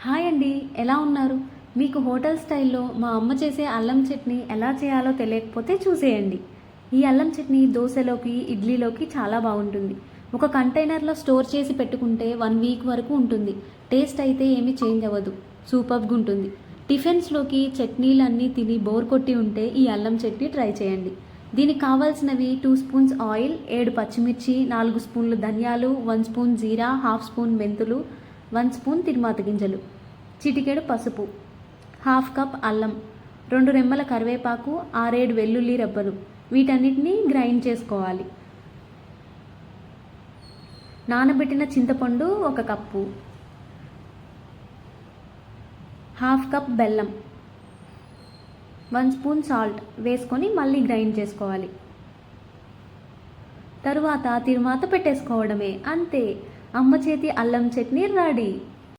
Hi అండి. ఎలా ఉన్నారు? మీకు హోటల్ స్టైల్‌లో మా అమ్మ చేసే అల్లం చట్నీ ఎలా చేయాలో తెలియకపోతే చూసేయండి. ఈ అల్లం చట్నీ దోసలోకి, ఇడ్లీలోకి చాలా బాగుంటుంది. ఒక కంటైనర్‌లో స్టోర్ చేసి పెట్టుకుంటే 1 వీక్ వరకు ఉంటుంది. టేస్ట్ అయితే ఏమీ చేంజ్ అవ్వదు. సూపర్బ్‌గా ఉంటుంది. టిఫిన్స్‌లోకి చట్నీలన్నీ తిని బోర్ కొట్టి ఉంటే ఈ అల్లం చట్నీ ట్రై చేయండి. దీనికి కావాల్సినవి 2 స్పూన్స్ ఆయిల్, 7 పచ్చిమిర్చి, 4 స్పూన్లు ధనియాలు, 1 స్పూన్ జీరా, హాఫ్ స్పూన్ మెంతులు, 1 స్పూన్ తిరుమాత గింజలు, చిటికెడు పసుపు, హాఫ్ కప్ అల్లం, 2 రెమ్మల కరివేపాకు, 6-7 వెల్లుల్లి రెబ్బలు. వీటన్నిటిని గ్రైండ్ చేసుకోవాలి. నానబెట్టిన చింతపండు 1 కప్పు, హాఫ్ కప్ బెల్లం, 1 స్పూన్ సాల్ట్ వేసుకొని మళ్ళీ గ్రైండ్ చేసుకోవాలి. తరువాత తిరుమాత పెట్టేసుకోవడమే. అంతే, అమ్మ చేతి అల్లం చట్నీ రెడీ.